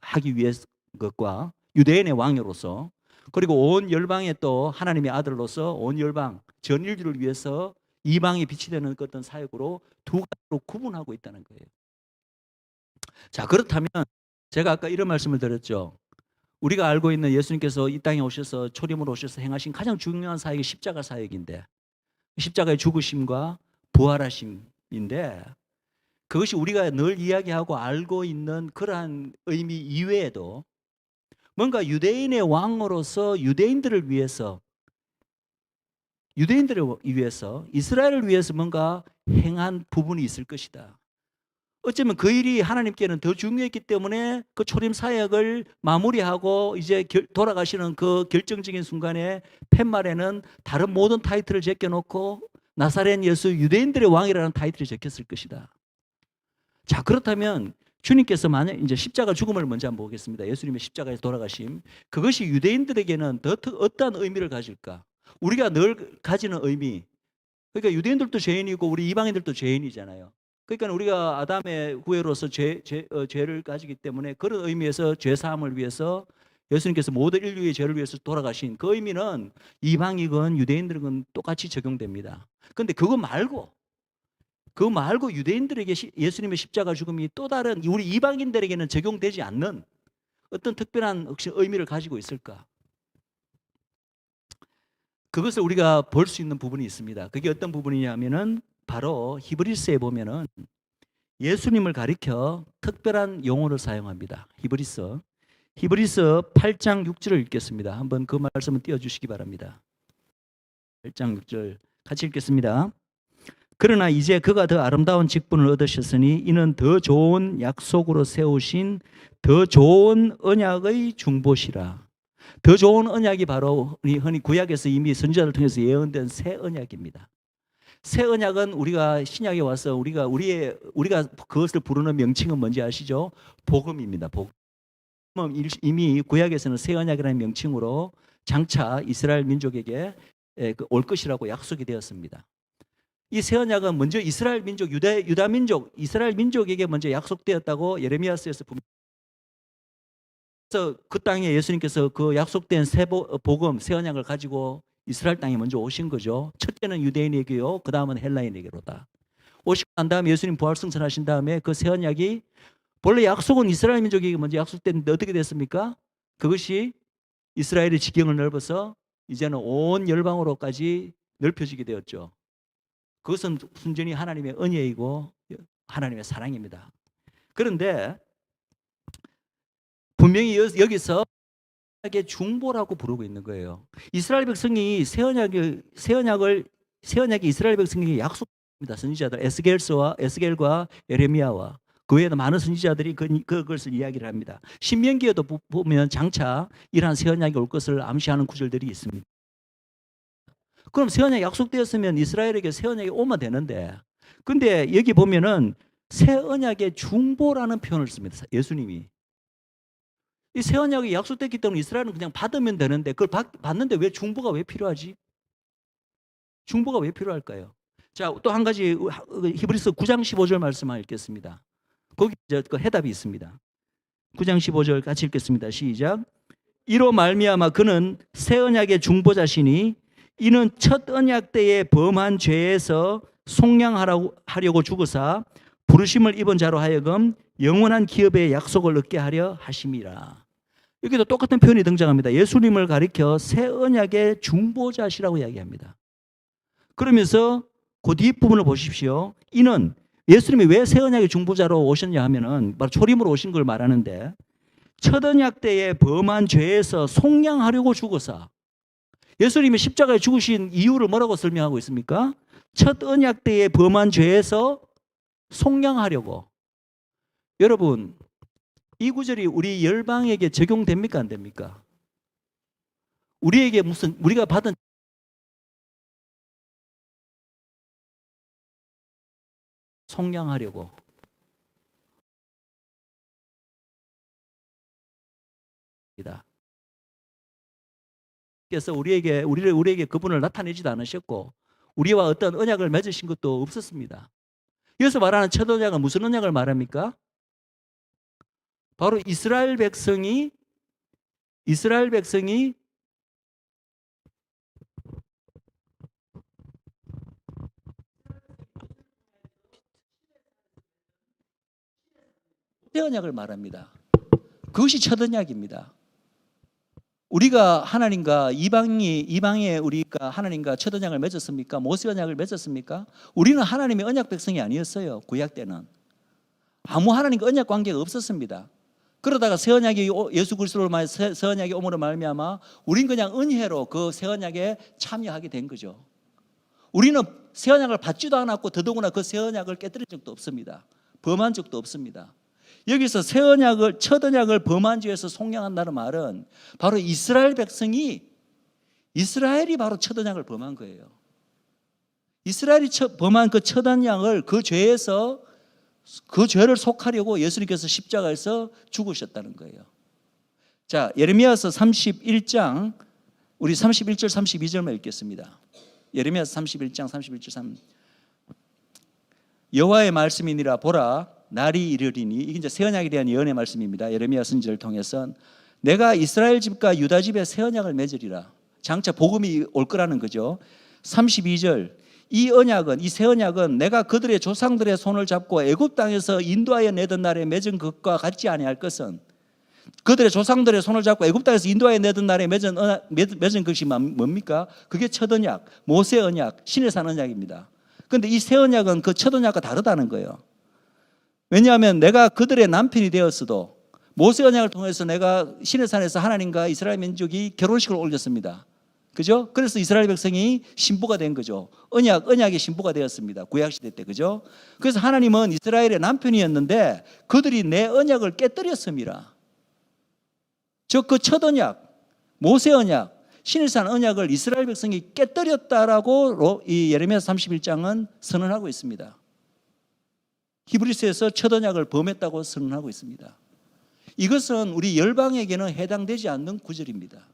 하기 위해서 것과 유대인의 왕으로서, 그리고 온 열방에 또 하나님의 아들로서 온 열방 전 인류를 위해서 이방의 빛이 되는 어떤 사역으로 두 가지로 구분하고 있다는 거예요. 자, 그렇다면 제가 아까 이런 말씀을 드렸죠. 우리가 알고 있는 예수님께서 이 땅에 오셔서 초림으로 오셔서 행하신 가장 중요한 사역이 십자가 사역인데, 십자가의 죽으심과 부활하심인데, 그것이 우리가 늘 이야기하고 알고 있는 그러한 의미 이외에도 뭔가 유대인의 왕으로서 유대인들을 위해서 이스라엘을 위해서 뭔가 행한 부분이 있을 것이다. 어쩌면 그 일이 하나님께는 더 중요했기 때문에 그 초림 사역을 마무리하고 이제 돌아가시는 그 결정적인 순간에 팻말에는 다른 모든 타이틀을 제껴놓고 나사렛 예수 유대인들의 왕이라는 타이틀이 적혔을 것이다. 자, 그렇다면 주님께서 만약 이제 십자가 죽음을 먼저 한번 보겠습니다. 예수님의 십자가에서 돌아가심. 그것이 유대인들에게는 어떠한 의미를 가질까? 우리가 늘 가지는 의미. 그러니까 유대인들도 죄인이고 우리 이방인들도 죄인이잖아요. 그러니까 우리가 아담의 후예로서 죄를 가지기 때문에 그런 의미에서 죄 사함을 위해서 예수님께서 모든 인류의 죄를 위해서 돌아가신 그 의미는 이방이건 유대인들은 똑같이 적용됩니다. 그런데 그거 말고 유대인들에게 예수님의 십자가 죽음이 또 다른 우리 이방인들에게는 적용되지 않는 어떤 특별한 혹시 의미를 가지고 있을까? 그것을 우리가 볼 수 있는 부분이 있습니다. 그게 어떤 부분이냐면은 바로 히브리서에 보면은 예수님을 가리켜 특별한 용어를 사용합니다. 히브리서 8장 6절을 읽겠습니다. 한번 그 말씀을 띄워주시기 바랍니다. 8장 6절 같이 읽겠습니다. 그러나 이제 그가 더 아름다운 직분을 얻으셨으니 이는 더 좋은 약속으로 세우신 더 좋은 언약의 중보시라. 더 좋은 언약이 바로 흔히 구약에서 이미 선지자를 통해서 예언된 새 언약입니다. 새 언약은 우리가 신약에 와서 우리가 그것을 부르는 명칭은 뭔지 아시죠? 복음입니다. 복음은 이미 구약에서는 새 언약이라는 명칭으로 장차 이스라엘 민족에게 올 것이라고 약속이 되었습니다. 이 새 언약은 먼저 이스라엘 민족, 유다 민족, 이스라엘 민족에게 먼저 약속되었다고 예레미야서에서 봅니다. 그래서 그 땅에 예수님께서 그 약속된 새 복음, 새 언약을 가지고 이스라엘 땅에 먼저 오신 거죠. 첫째는 유대인에게요, 그 다음은 헬라인에게로다. 오시고 난 다음에 예수님 부활 승천하신 다음에 그 새 언약이 본래 약속은 이스라엘 민족에게 먼저 약속됐는데 어떻게 됐습니까? 그것이 이스라엘의 지경을 넓어서 이제는 온 열방으로까지 넓혀지게 되었죠. 그것은 순전히 하나님의 은혜이고 하나님의 사랑입니다. 그런데 분명히 여기서 의 중보라고 부르고 있는 거예요. 이스라엘 백성이 새 언약이 이스라엘 백성에게 약속입니다. 선지자들 에스겔과 예레미야와 그 외에도 많은 선지자들이 그것을 이야기를 합니다. 신명기에도 보면 장차 이러한 새 언약이 올 것을 암시하는 구절들이 있습니다. 그럼 새 언약이 약속되었으면 이스라엘에게 새 언약이 오면 되는데, 근데 여기 보면은 새 언약의 중보라는 표현을 씁니다. 예수님이. 이 새 언약이 약속됐기 때문에 이스라엘은 그냥 받으면 되는데 그걸 받는데 왜 중보가 왜 필요하지? 중보가 왜 필요할까요? 자, 또 한 가지 히브리서 9장 15절 말씀을 읽겠습니다. 거기 그 해답이 있습니다. 9장 15절 같이 읽겠습니다. 시작. 이로 말미암아 그는 새 언약의 중보자시니 이는 첫 언약 때에 범한 죄에서 속량하려고 죽으사 부르심을 입은 자로 하여금 영원한 기업의 약속을 얻게 하려 하심이라. 여기도 똑같은 표현이 등장합니다. 예수님을 가리켜 새 언약의 중보자시라고 이야기합니다. 그러면서 그 뒷부분을 보십시오. 이는 예수님이 왜 새 언약의 중보자로 오셨냐 하면은 바로 초림으로 오신 걸 말하는데, 첫 언약 때에 범한 죄에서 속량하려고 죽어서, 예수님이 십자가에 죽으신 이유를 뭐라고 설명하고 있습니까? 첫 언약 때에 범한 죄에서 속량하려고. 여러분, 이 구절이 우리 열방에게 적용됩니까 안 됩니까? 우리에게 우리가 받은 속량하려고. 그래서 우리에게 그분을 나타내지도 않으셨고 우리와 어떤 언약을 맺으신 것도 없었습니다. 여기서 말하는 첫 언약은 무슨 언약을 말합니까? 바로 이스라엘 백성이 새 언약을 말합니다. 그것이 첫 언약입니다. 우리가 하나님과 이방에 우리가 하나님과 첫 언약을 맺었습니까? 모세 언약을 맺었습니까? 우리는 하나님의 언약 백성이 아니었어요. 구약 때는 아무 하나님과 언약 관계가 없었습니다. 그러다가 새 언약이 예수 그리스도로 새 언약이 오므로 말미암아 우리는 그냥 은혜로 그 새 언약에 참여하게 된 거죠. 우리는 새 언약을 받지도 않았고 더더구나 그 새 언약을 깨뜨린 적도 없습니다. 범한 적도 없습니다. 여기서 첫 언약을 범한 죄에서 속량한다는 말은 바로 이스라엘이 바로 첫 언약을 범한 거예요. 이스라엘이 범한 그 첫 언약을 그 죄에서 그 죄를 속하려고 예수님께서 십자가에서 죽으셨다는 거예요. 자, 예레미야서 31장 우리 31절 32절만 읽겠습니다. 예레미야서 31장 31절 3 여호와의 말씀이니라 보라 날이 이르리니 이게 이제 새 언약에 대한 예언의 말씀입니다. 예레미야 선지자를 통해서 내가 이스라엘 집과 유다 집에 새 언약을 맺으리라. 장차 복음이 올 거라는 거죠. 32절 이 새 언약은 내가 그들의 조상들의 손을 잡고 애굽 땅에서 인도하여 내던 날에 맺은 것과 같지 아니할 것은 그들의 조상들의 손을 잡고 애굽 땅에서 인도하여 내던 날에 맺은 것이 뭡니까? 그게 첫 언약, 모세 언약, 신의 산 언약입니다. 그런데 이 새 언약은 그 첫 언약과 다르다는 거예요. 왜냐하면 내가 그들의 남편이 되었어도 모세 언약을 통해서 내가 신의 산에서 하나님과 이스라엘 민족이 결혼식을 올렸습니다. 그죠? 그래서 이스라엘 백성이 신부가 된 거죠. 언약의 신부가 되었습니다. 구약시대 때. 그죠? 그래서 하나님은 이스라엘의 남편이었는데 그들이 내 언약을 깨뜨렸습니다. 즉 그 첫 언약, 모세 언약, 신의 산 언약을 이스라엘 백성이 깨뜨렸다라고 이 예레미야 31장은 선언하고 있습니다. 히브리서에서 첫 언약을 범했다고 선언하고 있습니다. 이것은 우리 열방에게는 해당되지 않는 구절입니다.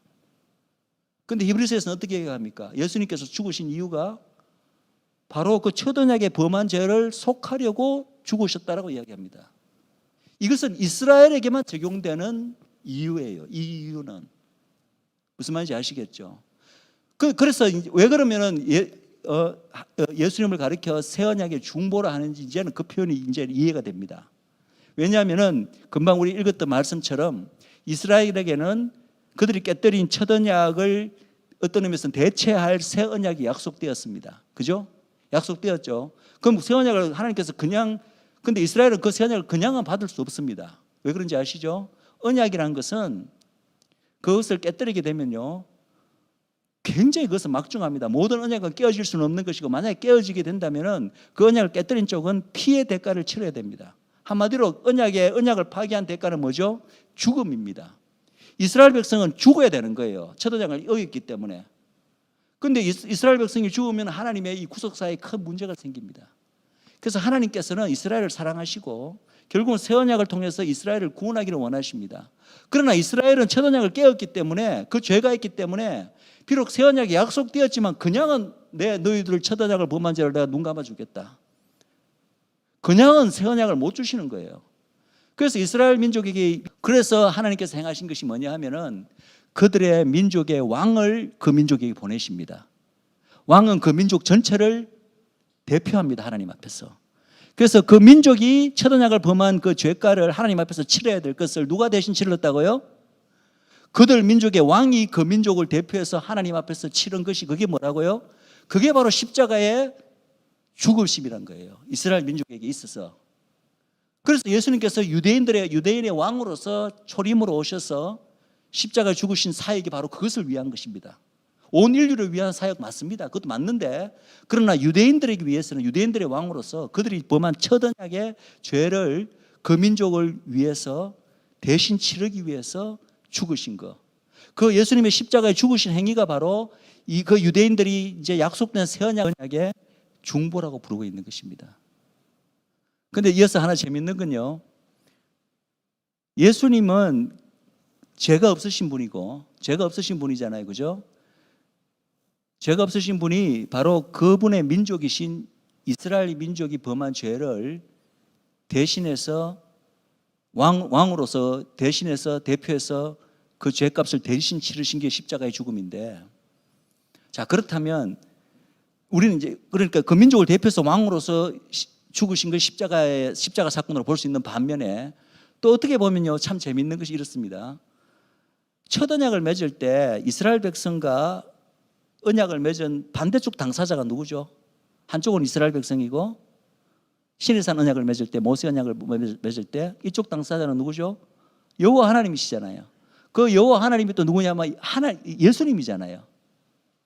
그런데 히브리서에서는 어떻게 얘기합니까? 예수님께서 죽으신 이유가 바로 그 첫 언약에 범한 죄를 속하려고 죽으셨다라고 이야기합니다. 이것은 이스라엘에게만 적용되는 이유예요. 이 이유는 무슨 말인지 아시겠죠? 그래서 왜 그러면은 예수님을 가리켜 새 언약의 중보라 하는지 이제는 그 표현이 이제 이해가 됩니다. 왜냐하면은 금방 우리 읽었던 말씀처럼 이스라엘에게는 그들이 깨뜨린 첫 언약을 어떤 의미에서는 대체할 새 언약이 약속되었습니다. 그죠? 약속되었죠. 그럼 새 언약을 하나님께서 근데 이스라엘은 그 새 언약을 그냥은 받을 수 없습니다. 왜 그런지 아시죠? 언약이라는 것은 그것을 깨뜨리게 되면요 굉장히 그것은 막중합니다. 모든 언약은 깨어질 수는 없는 것이고 만약에 깨어지게 된다면 그 언약을 깨뜨린 쪽은 피의 대가를 치러야 됩니다. 한마디로 언약을 파기한 대가는 뭐죠? 죽음입니다. 이스라엘 백성은 죽어야 되는 거예요. 첫 언약을 어겼기 때문에. 그런데 이스라엘 백성이 죽으면 하나님의 이 구속사에 큰 문제가 생깁니다. 그래서 하나님께서는 이스라엘을 사랑하시고 결국은 새 언약을 통해서 이스라엘을 구원하기를 원하십니다. 그러나 이스라엘은 첫 언약을 깨었기 때문에 그 죄가 있기 때문에 비록 새 언약이 약속되었지만 그냥은 너희들 첫 언약을 범한 죄를 내가 눈 감아 주겠다. 그냥은 새 언약을 못 주시는 거예요. 그래서 이스라엘 민족에게 그래서 하나님께서 행하신 것이 뭐냐 하면은 그들의 민족의 왕을 그 민족에게 보내십니다. 왕은 그 민족 전체를 대표합니다. 하나님 앞에서. 그래서 그 민족이 첫 언약을 범한 그 죄가를 하나님 앞에서 치러야 될 것을 누가 대신 치렀다고요? 그들 민족의 왕이 그 민족을 대표해서 하나님 앞에서 치른 것이 그게 뭐라고요? 그게 바로 십자가의 죽으심이란 거예요. 이스라엘 민족에게 있어서. 그래서 예수님께서 유대인의 왕으로서 초림으로 오셔서 십자가에 죽으신 사역이 바로 그것을 위한 것입니다. 온 인류를 위한 사역 맞습니다. 그것도 맞는데 그러나 유대인들에게 위해서는 유대인들의 왕으로서 그들이 범한 첫 언약의 죄를 그 민족을 위해서 대신 치르기 위해서 죽으신 것. 그 예수님의 십자가에 죽으신 행위가 바로 그 유대인들이 이제 약속된 새 언약의 중보라고 부르고 있는 것입니다. 근데 이어서 하나 재밌는 건요. 예수님은 죄가 없으신 분이고, 죄가 없으신 분이잖아요. 그죠? 죄가 없으신 분이 바로 그분의 민족이신 이스라엘 민족이 범한 죄를 대신해서 왕으로서 대신해서 대표해서 그 죄값을 대신 치르신 게 십자가의 죽음인데, 자, 그렇다면 우리는 이제 그러니까 그 민족을 대표해서 왕으로서 죽으신 걸 십자가 사건으로 볼 수 있는 반면에, 또 어떻게 보면요, 참 재밌는 것이 이렇습니다. 첫 언약을 맺을 때 이스라엘 백성과 언약을 맺은 반대쪽 당사자가 누구죠? 한쪽은 이스라엘 백성이고, 시내산 언약을 맺을 때, 모세 언약을 맺을 때 이쪽 당사자는 누구죠? 여호와 하나님이시잖아요. 그 여호와 하나님이 또 누구냐면 예수님이잖아요.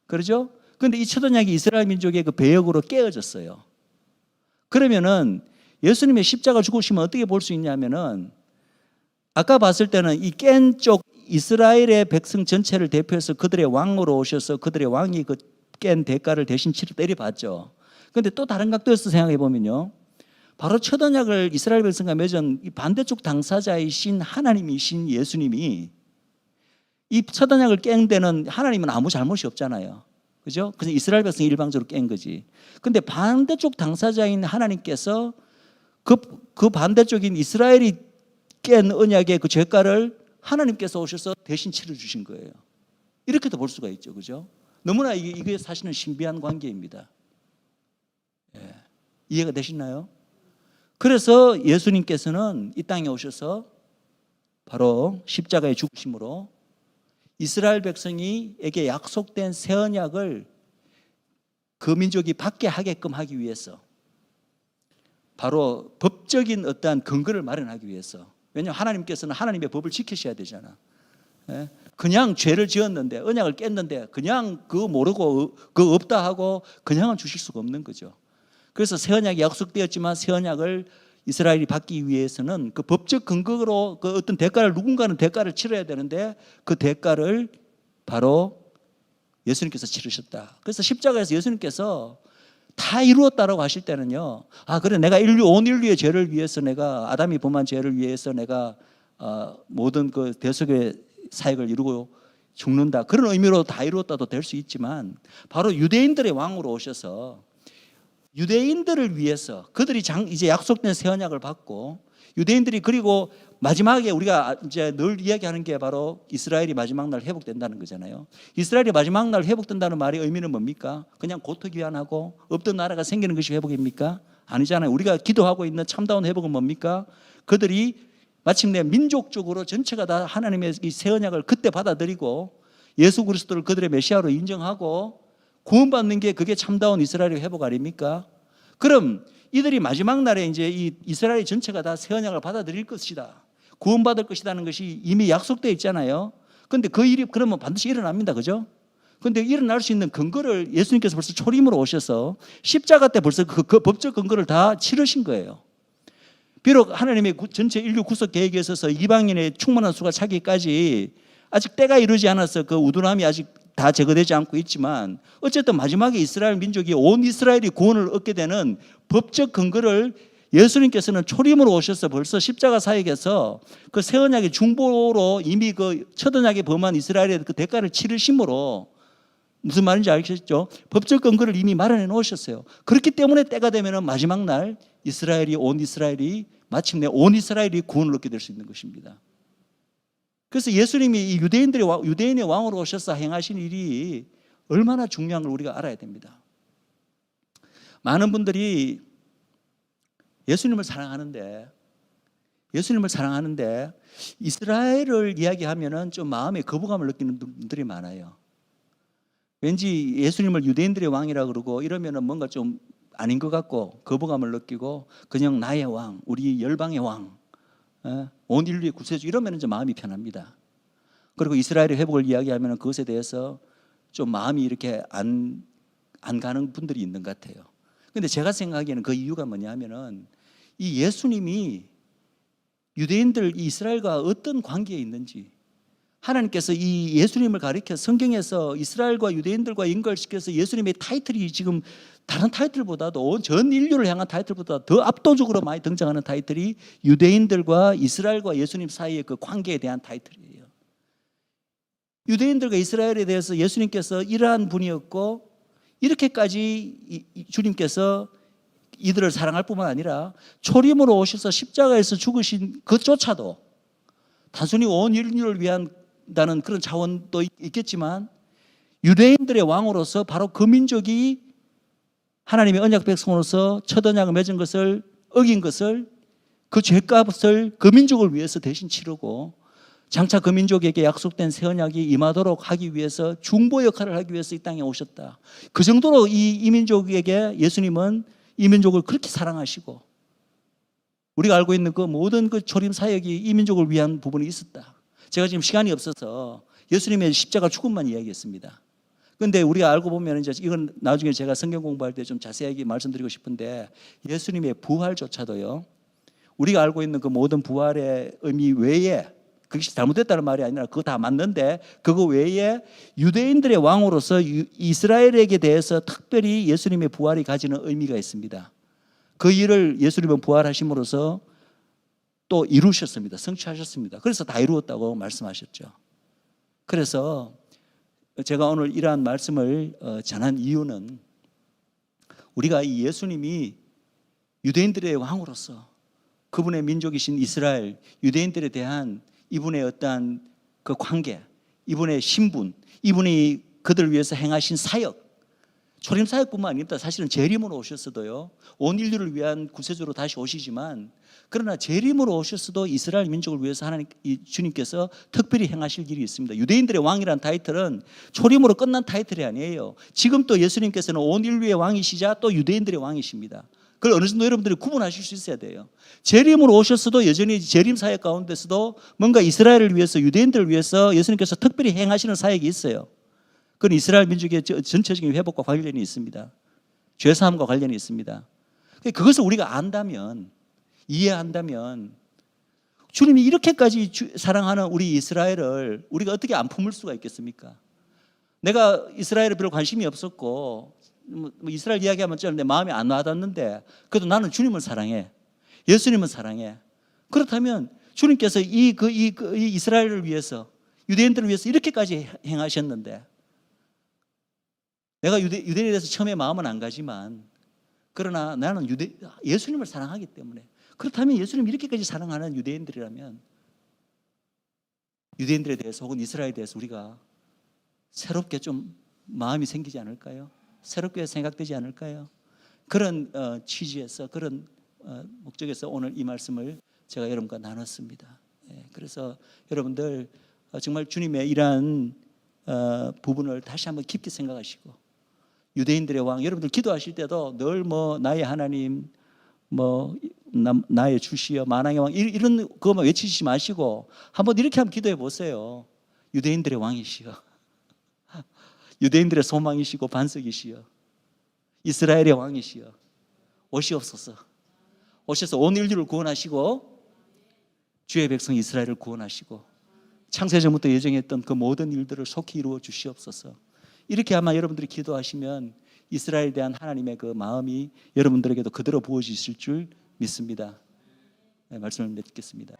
그렇죠? 그런데 이 첫 언약이 이스라엘 민족의 그 배역으로 깨어졌어요. 그러면은 예수님의 십자가 죽으시면 어떻게 볼 수 있냐면은, 아까 봤을 때는 이 깬 쪽 이스라엘의 백성 전체를 대표해서 그들의 왕으로 오셔서 그들의 왕이 그 깬 대가를 대신 치러 때려봤죠. 그런데 또 다른 각도에서 생각해 보면요, 바로 첫 언약을 이스라엘 백성과 맺은 이 반대쪽 당사자이신 하나님이신 예수님이 이 첫 언약을 깬 데는 하나님은 아무 잘못이 없잖아요. 그죠? 그래서 이스라엘 백성이 일방적으로 깬 거지. 근데 반대쪽 당사자인 하나님께서 그 반대쪽인 이스라엘이 깬 언약의 그 죄가를 하나님께서 오셔서 대신 치러주신 거예요. 이렇게도 볼 수가 있죠. 그죠? 너무나 이게 사실은 신비한 관계입니다. 예. 이해가 되시나요? 그래서 예수님께서는 이 땅에 오셔서 바로 십자가의 죽으심으로 이스라엘 백성에게 약속된 새 언약을 그 민족이 받게 하게끔 하기 위해서, 바로 법적인 어떠한 근거를 마련하기 위해서. 왜냐하면 하나님께서는 하나님의 법을 지키셔야 되잖아. 그냥 죄를 지었는데, 언약을 깼는데 그냥 그거 모르고 그거 없다 하고 그냥은 주실 수가 없는 거죠. 그래서 새 언약이 약속되었지만 새 언약을 이스라엘이 받기 위해서는 그 법적 근거로 그 어떤 대가를, 누군가는 대가를 치러야 되는데 그 대가를 바로 예수님께서 치르셨다. 그래서 십자가에서 예수님께서 다 이루었다라고 하실 때는요, 아, 그래, 내가 온 인류의 죄를 위해서, 내가 아담이 범한 죄를 위해서 내가 모든 그 대속의 사역을 이루고 죽는다, 그런 의미로 다 이루었다도 될 수 있지만, 바로 유대인들의 왕으로 오셔서 유대인들을 위해서, 그들이 이제 약속된 새 언약을 받고, 유대인들이, 그리고 마지막에 우리가 이제 늘 이야기하는 게 바로 이스라엘이 마지막 날 회복된다는 거잖아요. 이스라엘이 마지막 날 회복된다는 말의 의미는 뭡니까? 그냥 고토기환하고 없던 나라가 생기는 것이 회복입니까? 아니잖아요. 우리가 기도하고 있는 참다운 회복은 뭡니까? 그들이 마침내 민족적으로 전체가 다 하나님의 이 새 언약을 그때 받아들이고 예수 그리스도를 그들의 메시아로 인정하고 구원받는 게, 그게 참다운 이스라엘의 회복 아닙니까? 그럼 이들이 마지막 날에 이제 이 이스라엘 전체가 다 새 언약을 받아들일 것이다, 구원받을 것이라는 것이 이미 약속되어 있잖아요. 그런데 그 일이 그러면 반드시 일어납니다. 그죠? 그런데 일어날 수 있는 근거를 예수님께서 벌써 초림으로 오셔서 십자가 때 벌써 그 법적 근거를 다 치르신 거예요. 비록 하나님의 전체 인류 구속 계획에 있어서 이방인의 충만한 수가 차기까지 아직 때가 이르지 않아서 그 우둔함이 아직 다 제거되지 않고 있지만, 어쨌든 마지막에 이스라엘 민족이, 온 이스라엘이 구원을 얻게 되는 법적 근거를 예수님께서는 초림으로 오셔서 벌써 십자가 사역에서 그 새 언약의 중보로 이미 그 첫 언약에 범한 이스라엘의 그 대가를 치르심으로, 무슨 말인지 알겠죠? 법적 근거를 이미 마련해 놓으셨어요. 그렇기 때문에 때가 되면 마지막 날 마침내 온 이스라엘이 구원을 얻게 될 수 있는 것입니다. 그래서 예수님이 이 유대인의 왕으로 오셔서 행하신 일이 얼마나 중요한 걸 우리가 알아야 됩니다. 많은 분들이 예수님을 사랑하는데 이스라엘을 이야기하면은 좀 마음에 거부감을 느끼는 분들이 많아요. 왠지 예수님을 유대인들의 왕이라 그러고 이러면은 뭔가 좀 아닌 것 같고 거부감을 느끼고, 그냥 나의 왕, 우리 열방의 왕, 온 인류의 구세주, 이러면 이제 마음이 편합니다. 그리고 이스라엘의 회복을 이야기하면 그것에 대해서 좀 마음이 이렇게 안 가는 분들이 있는 것 같아요. 그런데 제가 생각하기에는 그 이유가 뭐냐면은, 이 예수님이 유대인들, 이스라엘과 어떤 관계에 있는지, 하나님께서 이 예수님을 가리켜 성경에서 이스라엘과 유대인들과 연결시켜서 예수님의 타이틀이 지금 다른 타이틀보다도 전 인류를 향한 타이틀보다 더 압도적으로 많이 등장하는 타이틀이 유대인들과 이스라엘과 예수님 사이의 그 관계에 대한 타이틀이에요. 유대인들과 이스라엘에 대해서 예수님께서 이러한 분이었고 이렇게까지 주님께서 이들을 사랑할 뿐만 아니라 초림으로 오셔서 십자가에서 죽으신 그조차도 단순히 온 인류를 위한다는 그런 차원도 있겠지만 유대인들의 왕으로서 바로 그 민족이 하나님의 언약 백성으로서 첫 언약을 맺은 것을 어긴 것을 그 죄값을 그 민족을 위해서 대신 치르고 장차 그 민족에게 약속된 새 언약이 임하도록 하기 위해서 중보 역할을 하기 위해서 이 땅에 오셨다. 그 정도로 이 민족에게 예수님은 이 민족을 그렇게 사랑하시고 우리가 알고 있는 그 모든 그 초림 사역이 이 민족을 위한 부분이 있었다. 제가 지금 시간이 없어서 예수님의 십자가 죽음만 이야기했습니다. 그런데 우리가 알고 보면 이제 이건 나중에 제가 성경 공부할 때 좀 자세하게 말씀드리고 싶은데 예수님의 부활조차도요. 우리가 알고 있는 그 모든 부활의 의미 외에 그것이 잘못됐다는 말이 아니라 그거 다 맞는데 그거 외에 유대인들의 왕으로서 이스라엘에게 대해서 특별히 예수님의 부활이 가지는 의미가 있습니다. 그 일을 예수님은 부활하심으로써 또 이루셨습니다. 성취하셨습니다. 그래서 다 이루었다고 말씀하셨죠. 그래서 제가 오늘 이러한 말씀을 전한 이유는 우리가 이 예수님이 유대인들의 왕으로서 그분의 민족이신 이스라엘 유대인들에 대한 이분의 어떠한 그 관계, 이분의 신분, 이분이 그들을 위해서 행하신 사역, 초림 사역뿐만 아니라 사실은 재림으로 오셨어도요. 온 인류를 위한 구세주로 다시 오시지만 그러나 재림으로 오셨어도 이스라엘 민족을 위해서 하나님 주님께서 특별히 행하실 일이 있습니다. 유대인들의 왕이라는 타이틀은 초림으로 끝난 타이틀이 아니에요. 지금 또 예수님께서는 온 인류의 왕이시자 또 유대인들의 왕이십니다. 그걸 어느 정도 여러분들이 구분하실 수 있어야 돼요. 재림으로 오셨어도 여전히 재림 사역 가운데서도 뭔가 이스라엘을 위해서 유대인들을 위해서 예수님께서 특별히 행하시는 사역이 있어요. 그건 이스라엘 민족의 전체적인 회복과 관련이 있습니다. 죄사함과 관련이 있습니다. 그것을 우리가 안다면 이해한다면 주님이 이렇게까지 사랑하는 우리 이스라엘을 우리가 어떻게 안 품을 수가 있겠습니까? 내가 이스라엘에 별로 관심이 없었고 이스라엘 이야기하면 내 마음에 안 와닿는데 그래도 나는 주님을 사랑해. 예수님을 사랑해. 그렇다면 주님께서 이 이스라엘을 위해서 유대인들을 위해서 이렇게까지 행하셨는데 내가 유대인에 대해서 처음에 마음은 안 가지만 그러나 나는 예수님을 사랑하기 때문에 그렇다면 예수님 이렇게까지 사랑하는 유대인들이라면 유대인들에 대해서 혹은 이스라엘에 대해서 우리가 새롭게 좀 마음이 생기지 않을까요? 새롭게 생각되지 않을까요? 그런 취지에서 그런 목적에서 오늘 이 말씀을 제가 여러분과 나눴습니다. 그래서 여러분들 정말 주님의 이러한 부분을 다시 한번 깊게 생각하시고 유대인들의 왕 여러분들 기도하실 때도 늘 나의 하나님 나의 주시여 만왕의 왕 이런 그것만 외치지 마시고 한번 이렇게 한번 기도해 보세요. 유대인들의 왕이시여 유대인들의 소망이시고 반석이시여 이스라엘의 왕이시여 오시옵소서. 오셔서 온 인류를 구원하시고 주의 백성 이스라엘을 구원하시고 창세전부터 예정했던 그 모든 일들을 속히 이루어 주시옵소서. 이렇게 아마 여러분들이 기도하시면 이스라엘에 대한 하나님의 그 마음이 여러분들에게도 그대로 부어지실 줄 믿습니다. 네, 말씀을 맺겠습니다.